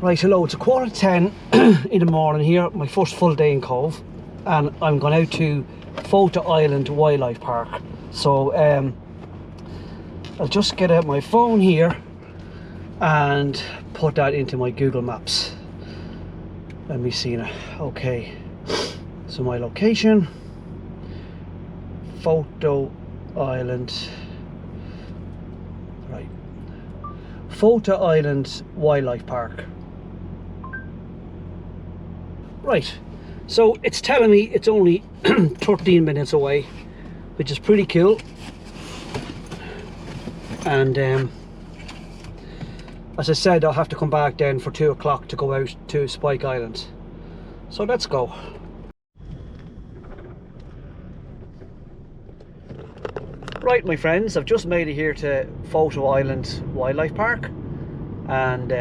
Right, hello, it's 10:15 in the morning here, my first full day in Cobh, and I'm going out to Fota Wildlife Park. So I'll just get out my phone here and put that into my Google Maps. Let me see now. Okay, so my location, Fota Island, right, Fota Wildlife Park. Right, so it's telling me it's only 13 minutes away, which is pretty cool. And as I said, I'll have to come back then for 2 o'clock to go out to Spike Island. So let's go. Right, my friends, I've just made it here to Fota Wildlife Park, and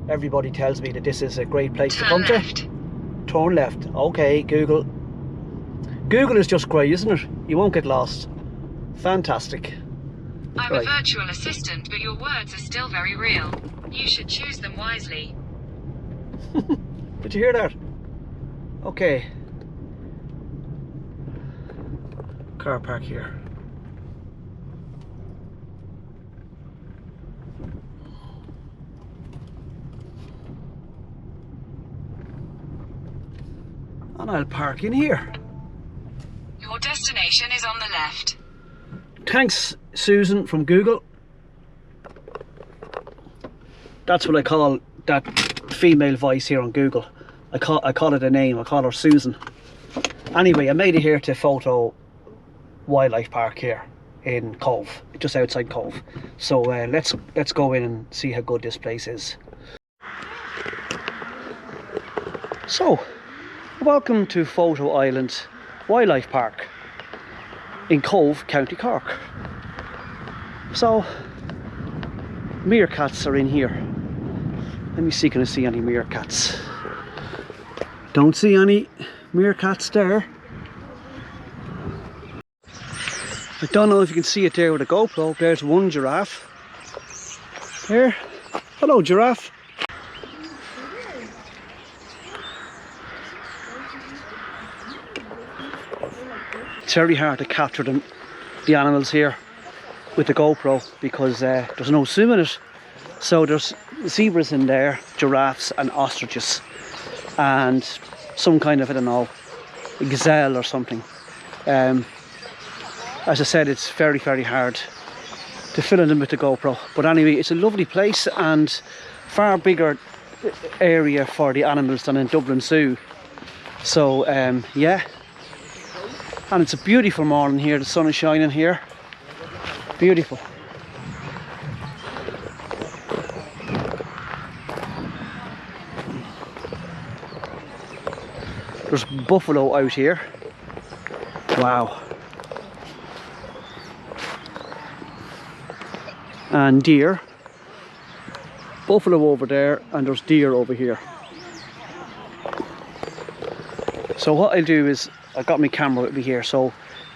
everybody tells me that this is a great place to come to. Turn left. Okay, Google. Google is just great, isn't it? You won't get lost. Fantastic. I'm a virtual assistant, but your words are still very real. You should choose them wisely. Did you hear that? Okay. Car park here. And I'll park in here. Your destination is on the left. Thanks, Susan from Google. That's what I call that female voice here on Google. I call it a name. I call her Susan. Anyway, I made it here to Fota Wildlife Park here in Cobh, just outside Cobh. So let's go in and see how good this place is. So, welcome to Fota Wildlife Park in Cobh, County Cork. So, meerkats are in here. Let me see, can I see any meerkats? Don't see any meerkats there. I don't know if you can see it there with a GoPro. There's one giraffe. Here. Hello, giraffe. It's very hard to capture the animals here with the GoPro because there's no zoom in it. So there's zebras in there, giraffes and ostriches, and some kind of, I don't know, gazelle or something. As I said, it's very, very hard to film them with the GoPro. But anyway, it's a lovely place and far bigger area for the animals than in Dublin Zoo. So yeah. And it's a beautiful morning here, the sun is shining here. Beautiful. There's buffalo out here. Wow. And deer. Buffalo over there, and there's deer over here. So what I'll do is, I've got my camera with me here, so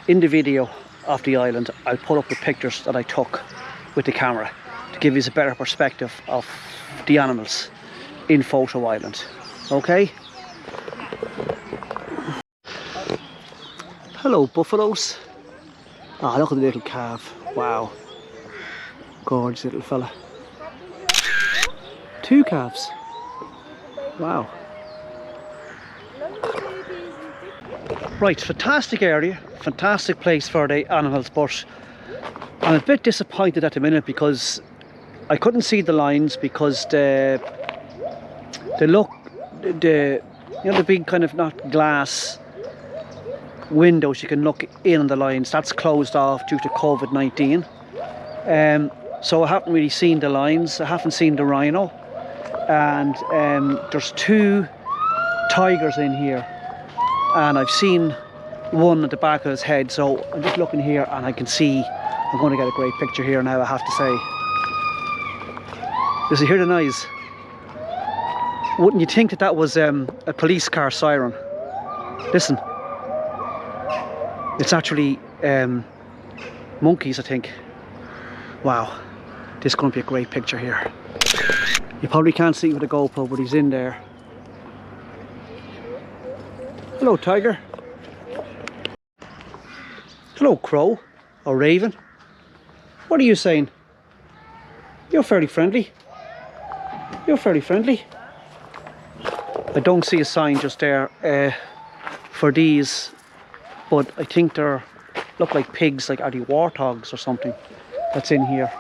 in the video of the island I'll put up the pictures that I took with the camera to give you a better perspective of the animals in Fota Island. Okay? Hello, buffaloes. Ah, look at the little calf. Wow. Gorgeous little fella. 2 calves. Wow. Right, fantastic area, fantastic place for the animals, but I'm a bit disappointed at the minute because I couldn't see the lines because the big kind of not glass windows you can look in on the lines, that's closed off due to COVID-19. So I haven't really seen the lines, I haven't seen the rhino, and there's 2 tigers in here. And I've seen one at the back of his head, so I'm just looking here and I can see, I'm going to get a great picture here now, I have to say. Does you hear the noise? Wouldn't you think that that was a police car siren? Listen. It's actually monkeys, I think. Wow, this is going to be a great picture here. You probably can't see with the GoPro, but he's in there. Hello, tiger. Hello, crow or raven. What are you saying? You're fairly friendly. You're fairly friendly. I don't see a sign just there for these, but I think they're look like pigs, like are they warthogs or something that's in here.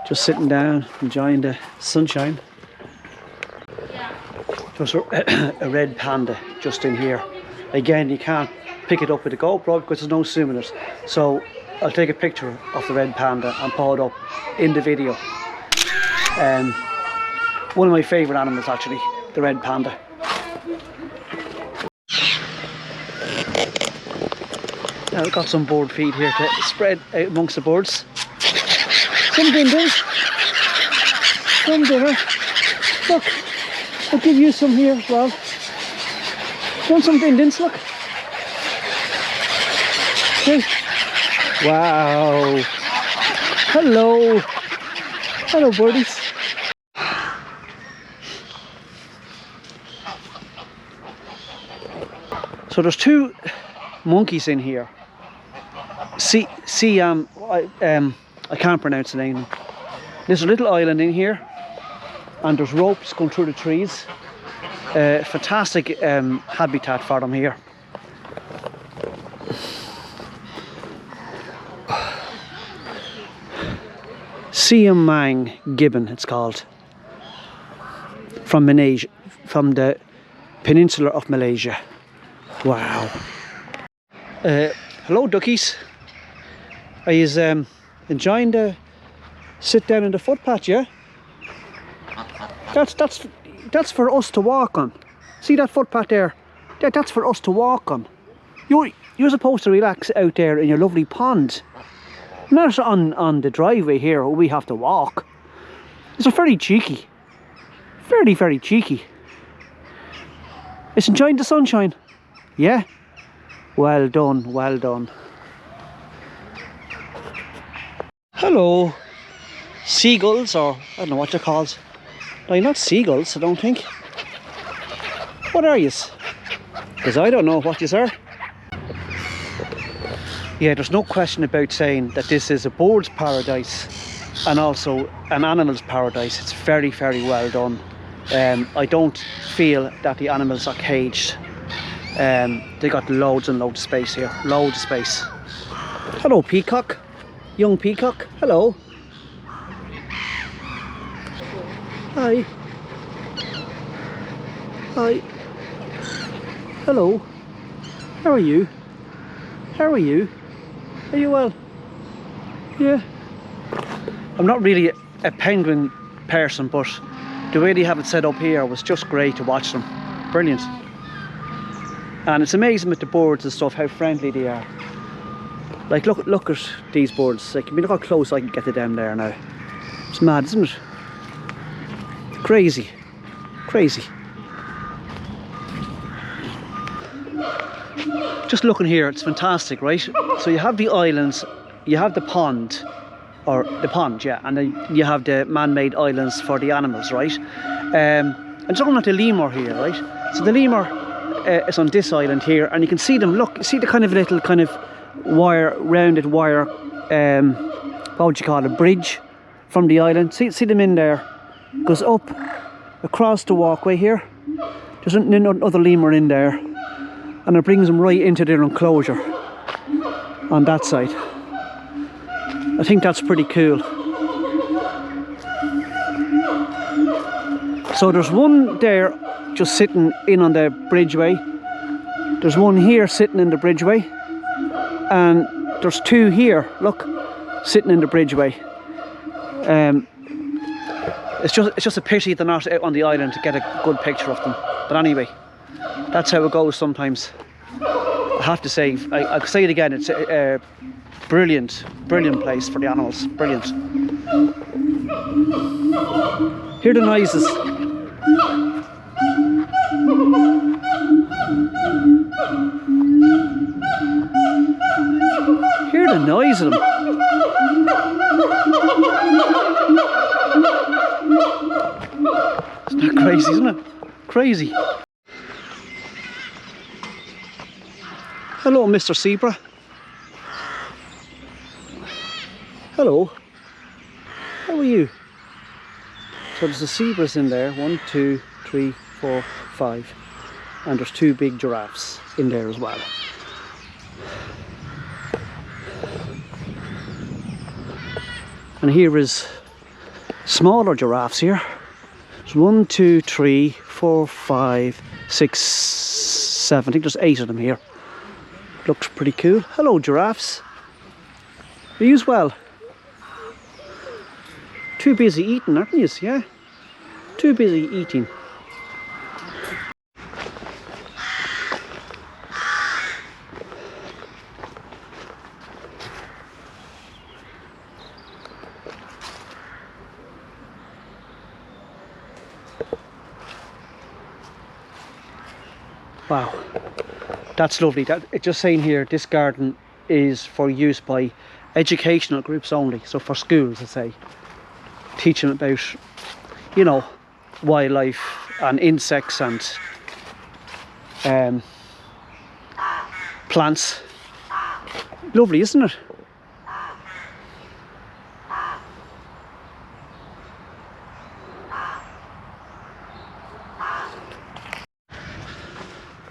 Just sitting down, enjoying the sunshine. There's a red panda just in here. Again, you can't pick it up with the GoPro because there's no zoom in it. So I'll take a picture of the red panda and pull it up in the video. One of my favourite animals actually, the red panda. Now we've got some bird feed here to spread out amongst the birds. Come dinner. Come dinner. Look, I'll give you some here as well. Want some dindins? Look. Okay. Wow. Hello. Hello, birdies. So there's two monkeys in here. I can't pronounce the name. There's a little island in here, and there's ropes going through the trees. Fantastic habitat for them here. Siamang gibbon, it's called. From Malaysia, from the peninsula of Malaysia. Wow. Hello, duckies. Are you enjoying the sit down in the footpath? Yeah. That's for us to walk on. See that footpath there? That's for us to walk on. You're supposed to relax out there in your lovely pond. Not on the driveway here where we have to walk. It's very cheeky. Very cheeky. It's enjoying the sunshine. Yeah? Well done, well done. Hello. Seagulls, or I don't know what they're called. No, not seagulls, I don't think. What are yous? Because I don't know what yous are. Yeah, there's no question about saying that this is a bird's paradise and also an animal's paradise. It's very well done. I don't feel that the animals are caged. They got loads and loads of space here. Loads of space. Hello, peacock. Young peacock. Hello. Hi. Hi. Hello. How are you? How are you? Are you well? Yeah. I'm not really a penguin person, but the way they have it set up here was just great to watch them. Brilliant. And it's amazing with the birds and stuff how friendly they are. Like look at these birds. Like, I mean, look how close I can get to them there now. It's mad, isn't it? Crazy. Crazy. Just looking here, it's fantastic, right? So you have the islands, you have the pond, yeah, and then you have the man-made islands for the animals, right? And just looking at the lemur here, right? So the lemur is on this island here, and you can see them. Look, see the kind of little rounded wire, what would you call it, a bridge from the island. See them in there. Goes up across the walkway here. There's another lemur in there, and it brings them right into their enclosure on that side. I think that's pretty cool. So there's one there just sitting in on the bridgeway. There's one here sitting in the bridgeway, and there's two here, look, sitting in the bridgeway. It's just a pity they're not out on the island to get a good picture of them. But anyway, that's how it goes sometimes. I have to say, I'll say it again, it's a brilliant place for the animals. Brilliant. Hear the noises. Hear the noise of them. Isn't that crazy, isn't it? Crazy. Hello, Mr. Zebra. Hello. How are you? So there's the zebras in there. 1, 2, 3, 4, 5. And there's 2 big giraffes in there as well. And here is smaller giraffes here. There's 1, 2, 3, 4, 5, 6, 7. I think there's 8 of them here. Looks pretty cool. Hello, giraffes. Are you well? Too busy eating, aren't you? Yeah? Too busy eating. Wow, that's lovely. It's just saying here, this garden is for use by educational groups only. So for schools, I say, teach them about, you know, wildlife and insects and plants. Lovely, isn't it?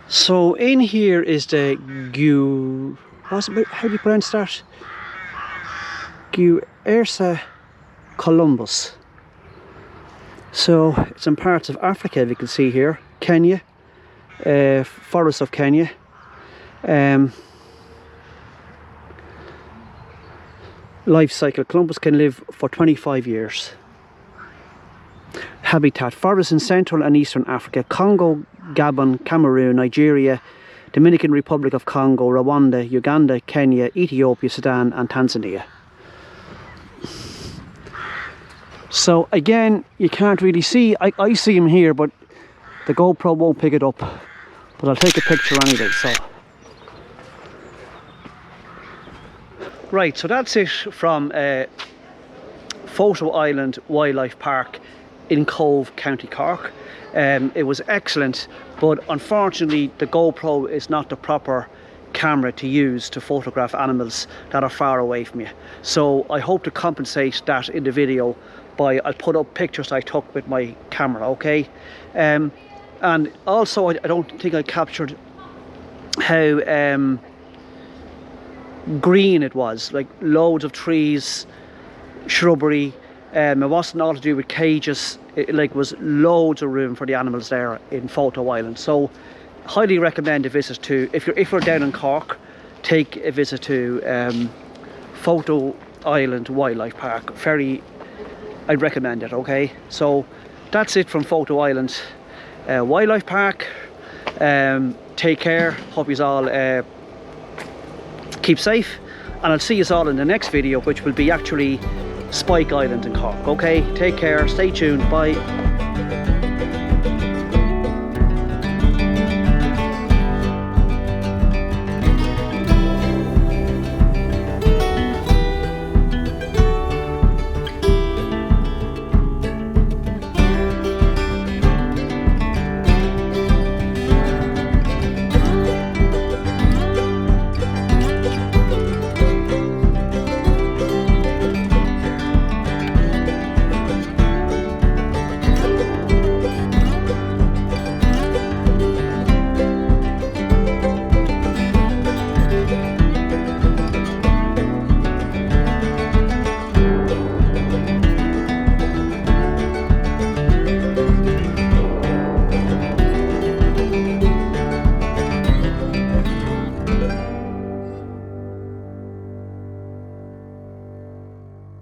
So in here is the how do you pronounce that? Guersa columbus. So it's in parts of Africa, if you can see here. Kenya, forests of Kenya. Life cycle, columbus can live for 25 years. Habitat, forests in Central and Eastern Africa, Congo, Gabon, Cameroon, Nigeria, Dominican Republic of Congo, Rwanda, Uganda, Kenya, Ethiopia, Sudan and Tanzania. So again, you can't really see, I see him here, but the GoPro won't pick it up. But I'll take a picture anyway, so. Right, so that's it from Fota Wildlife Park in Cobh, County Cork. It was excellent, but unfortunately the GoPro is not the proper camera to use to photograph animals that are far away from you. So I hope to compensate that in the video by, I'll put up pictures I took with my camera, okay? And also I don't think I captured how green it was, like loads of trees, shrubbery. It wasn't all to do with cages. It was loads of room for the animals there in Fota Island. So highly recommend a visit to, if you're down in Cork, take a visit to Fota Wildlife Park. I'd recommend it, okay? So that's it from Fota Wildlife Park. Take care, hope you all keep safe, and I'll see you all in the next video, which will be actually Spike Island in Cork. Okay, take care, stay tuned, bye.